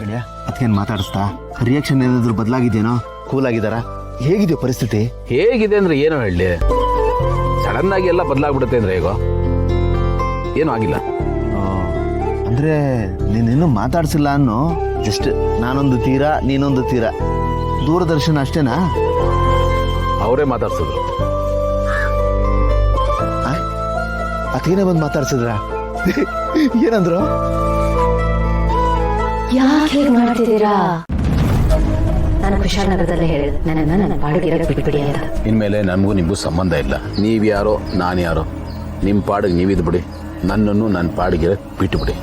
ಗೆಳೆಯ ಅದಕ್ಕೇನು ಮಾತಾಡಿಸ್ತಾ ರಿಯಾಕ್ಷನ್ ಏನಾದ್ರು ಬದಲಾಗಿದೆಯೇನೋ? ಕೂಲ್ ಆಗಿದಾರಾ? ಹೇಗಿದೆಯೋ ಪರಿಸ್ಥಿತಿ? ಹೇಗಿದೆ ಅಂದ್ರೆ ಏನೋ ಹೇಳಿ, ಸಡನ್ ಆಗಿ ಎಲ್ಲ ಬದಲಾಗ್ಬಿಡುತ್ತೆ ಅಂದ್ರೆ ಹೇಗೋ. ಏನೂ ಆಗಿಲ್ಲ. ಅಂದ್ರೆ ನೀನಿನ್ನೂ ಮಾತಾಡ್ಸಿಲ್ಲ ಅನ್ನೋ. ಜಸ್ಟ್ ನಾನೊಂದು ತೀರ ನೀನೊಂದು ತೀರ, ದೂರದರ್ಶನ ಅಷ್ಟೇನಾ? ಅವರೇ ಮಾತಾಡ್ಸಿದ್ರು. ಅದಕ್ಕೇನೆ ಬಂದು ಮಾತಾಡ್ಸಿದ್ರ? ಏನಂದ್ರು? ಯಾಕೆ ಹೇಗೆ ಮಾಡ್ತಿದ್ದೀರಾ? ನಾನು ಕುಶಾಲನಗರದಲ್ಲೇ ಹೇಳಿದೆ, ನನ್ನ ಪಾಡಿಗೆ ಬಿಟ್ಬಿಡಿ ಅಂತ. ಇನ್ಮೇಲೆ ನಮಗೂ ನಿಮಗೂ ಸಂಬಂಧ ಇಲ್ಲ. ನೀವ್ಯಾರೋ ನಾನು ಯಾರೋ, ನಿಮ್ಮ ಪಾಡಿಗೆ ನೀವಿದ್ ಬಿಡಿ, ನನ್ನನ್ನು ನನ್ನ ಪಾಡಿಗೆ ಬಿಟ್ಟು ಬಿಡಿ.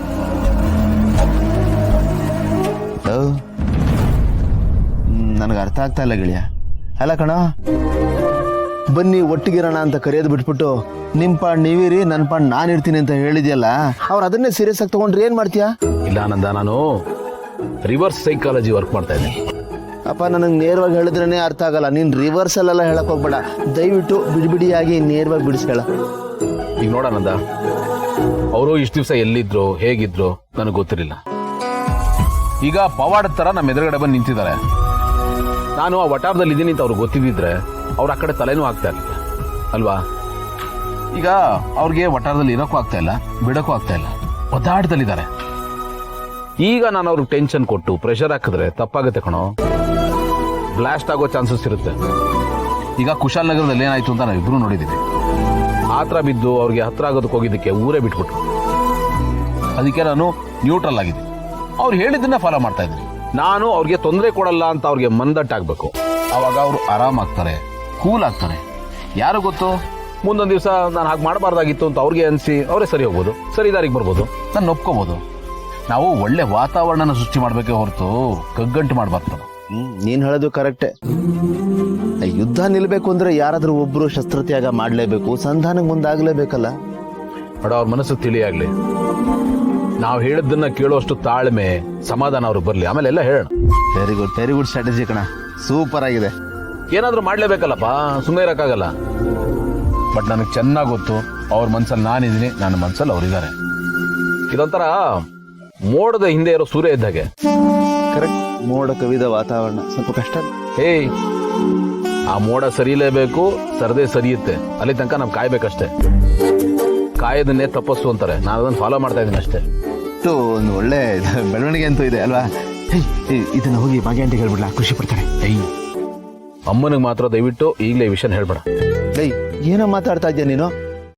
ನನಗೆ ಅರ್ಥ ಆಗ್ತಾ ಇಲ್ಲ ಗೆಳೆಯ. ಅಲ್ಲ ಕಣ, ಬನ್ನಿ ಒಟ್ಟಿಗಿರೋಣ ಅಂತ ಕರೆಯೋದು ಬಿಟ್ಬಿಟ್ಟು ನಿಮ್ಮ ಪಾಡ್ ನೀವಿರಿ, ನನ್ನ ಪಾಡ್ ನಾನು ಇರ್ತೀನಿ ಅಂತ ಹೇಳಿದ್ಯಲ್ಲ, ಅವ್ರು ಅದನ್ನೇ ಸೀರಿಯಸ್ ಆಗಿ ತಗೊಂಡ್ರೆ ಏನ್ ಮಾಡ್ತೀಯಾ? ಇಲ್ಲ ಆನಂದ, ನಾನು ರಿವರ್ಸ್ ಸೈಕಾಲಜಿ ವರ್ಕ್ ಮಾಡ್ತಾ ಇದ್ದೀನಿ. ಅಪ್ಪ, ನನಗೆ ನೇರವಾಗಿ ಹೇಳಿದ್ರೇ ಅರ್ಥ ಆಗಲ್ಲ. ನೀನು ರಿವರ್ಸಲ್ಲೆಲ್ಲ ಹೇಳಕ್ ಹೋಗ್ಬೇಡ, ದಯವಿಟ್ಟು ಬಿಡಿಬಿಡಿಯಾಗಿ ನೇರವಾಗಿ ಬಿಡಿಸ್ ಹೇಳ. ಈಗ ನೋಡಾನಂದ, ಅವರು ಇಷ್ಟು ದಿವಸ ಎಲ್ಲಿದ್ರು ಹೇಗಿದ್ರು ನನಗೆ ಗೊತ್ತಿರಲಿಲ್ಲ. ಈಗ ಪವಾಡ ತರ ನಮ್ಮ ಎದುರುಗಡೆ ಬಂದು ನಿಂತಿದ್ದಾರೆ. ನಾನು ಆ ವಟಾರದಲ್ಲಿ ಇದ್ದೀನಿ ಅಂತ ಅವ್ರಿಗೆ ಗೊತ್ತಿದ್ದಿದ್ರೆ ಅವ್ರು ಆ ಕಡೆ ತಲೆನೂ ಆಗ್ತಾ ಇರಲಿಲ್ಲ ಅಲ್ವಾ? ಈಗ ಅವ್ರಿಗೆ ವಟಾರದಲ್ಲಿ ಇರೋಕ್ಕೂ ಆಗ್ತಾ ಇಲ್ಲ, ಬಿಡೋಕ್ಕೂ ಆಗ್ತಾ ಇಲ್ಲ, ಒದ್ದಾಟದಲ್ಲಿದ್ದಾರೆ. ಈಗ ನಾನು ಅವ್ರಿಗೆ ಟೆನ್ಷನ್ ಕೊಟ್ಟು ಪ್ರೆಷರ್ ಹಾಕಿದ್ರೆ ತಪ್ಪಾಗುತ್ತೆ ಕಣೋ, ಬ್ಲಾಸ್ಟ್ ಆಗೋ ಚಾನ್ಸಸ್ ಇರುತ್ತೆ. ಈಗ ಕುಶಾಲನಗರದಲ್ಲಿ ಏನಾಯ್ತು ಅಂತ ನಾವಿಬ್ರು ನೋಡಿದ್ದೀವಿ. ಆತರ ಬಿದ್ದು ಅವ್ರಿಗೆ ಹತ್ರ ಆಗೋದಕ್ಕೆ ಹೋಗಿದ್ದಕ್ಕೆ ಊರೇ ಬಿಟ್ಬಿಟ್ರು. ಅದಕ್ಕೆ ನಾನು ನ್ಯೂಟ್ರಲ್ ಆಗಿದ್ದೀನಿ. ಅವ್ರು ಹೇಳಿದ್ದನ್ನ ಫಾಲೋ ಮಾಡ್ತಾ ಇದ್ದೀನಿ. ನಾನು ಅವ್ರಿಗೆ ತೊಂದರೆ ಕೊಡಲ್ಲ ಅಂತ ಅವ್ರಿಗೆ ಮಂದಟ್ಟಾಗಬೇಕು. ಅವಾಗ ಅವರು ಆರಾಮಾಗ್ತಾರೆ, ಕೂಲ್ ಆಗ್ತಾರೆ. ಯಾರು ಗೊತ್ತು, ಮುಂದೊಂದು ದಿವಸ ನಾನು ಹಾಗೆ ಮಾಡಬಾರ್ದಾಗಿತ್ತು ಅಂತ ಅವ್ರಿಗೆ ಅನಿಸಿ ಅವರೇ ಸರಿ ಹೋಗ್ಬೋದು, ಸರಿ ದಾರಿಗೆ ಬರ್ಬೋದು, ನಾನು ಒಪ್ಕೋಬೋದು. ನಾವು ಒಳ್ಳೆ ವಾತಾವರಣನ ಸೃಷ್ಟಿ ಮಾಡಬೇಕೇ ಹೊರತು ಕಗ್ಗಂಟು ಮಾಡಬಾರ್ದು. ನೀನು ಹೇಳೋದು ಕರೆಕ್ಟೇ. ಯುದ್ಧ ನಿಲ್ಬೇಕು ಅಂದ್ರೆ ಯಾರಾದ್ರೂ ಒಬ್ರು ಶಸ್ತ್ರತ್ಯಾಗ ಮಾಡಲೇಬೇಕು, ಸಂಧಾನಕ್ಕೆ ಮುಂದಾಗಲೇಬೇಕಲ್ಲ. ಬಡ ಅವ್ರ ಮನಸ್ಸು ತಿಳಿಯಾಗ್ಲಿ, ನಾವು ಹೇಳಿದ್ದನ್ನ ಕೇಳೋಷ್ಟು ತಾಳ್ಮೆ ಸಮಾಧಾನ ಅವ್ರಿಗೆ ಬರ್ಲಿ, ಆಮೇಲೆ ಎಲ್ಲ ಹೇಳೋಣ. ವೆರಿ ಗುಡ್ ಸ್ಟ್ರಾಟಜಿ ಕಣ, ಸೂಪರ್ ಆಗಿದೆ. ಏನಾದ್ರೂ ಮಾಡ್ಲೇಬೇಕಲ್ಲಪ್ಪ, ಸುಮ್ಮನೆ ಇರಕ್ಕಾಗಲ್ಲ. ಬಟ್ ನನಗೆ ಚೆನ್ನಾಗಿ ಗೊತ್ತು, ಅವ್ರ ಮನ್ಸಲ್ಲಿ ನಾನಿದ್ದೀನಿ, ನನ್ನ ಮನ್ಸಲ್ಲಿ ಅವ್ರಿದ್ದಾರೆ. ಇದೊಂಥರ ಮೋಡದ ಹಿಂದೆ ಇರೋ ಸೂರ್ಯ ಇದ್ದಾಗೆ. ಕರೆಕ್ಟ್, ಮೋಡ ಕವಿದ ವಾತಾವರಣ ಸ್ವಲ್ಪ ಕಷ್ಟ. ಏಯ್, ಆ ಮೋಡ ಸರಿಲೇಬೇಕು, ಸರದೇ ಸರಿಯುತ್ತೆ, ಅಲ್ಲಿ ತನಕ ನಾವು ಕಾಯ್ಬೇಕಷ್ಟೇ. ಕಾಯೋದನ್ನೇ ತಪಸ್ಸು ಅಂತಾರೆ, ನಾನು ಅದನ್ನು ಫಾಲೋ ಮಾಡ್ತಾ ಇದ್ದೀನಿ ಅಷ್ಟೇ. ಒಂದು ಒಳ್ಳೆ ಬೆಳವಣಿಗೆ ಅಂತೂ ಇದೆ ಅಲ್ವಾ? ಇದನ್ನ ಹೋಗಿ ಭಾಗ್ಯ ಅಂತ ಹೇಳ್ಬಿಡ್ಲಾ, ಖುಷಿ ಪಡ್ತಾರೆ. ಅಮ್ಮನಿಗೆ ಮಾತ್ರ ದಯವಿಟ್ಟು ಈಗಲೇ ಈ ವಿಷಯ ಹೇಳ್ಬೇಡ. ಏನೋ ಮಾತಾಡ್ತಾ ಇದ್ಯಾ ನೀನು?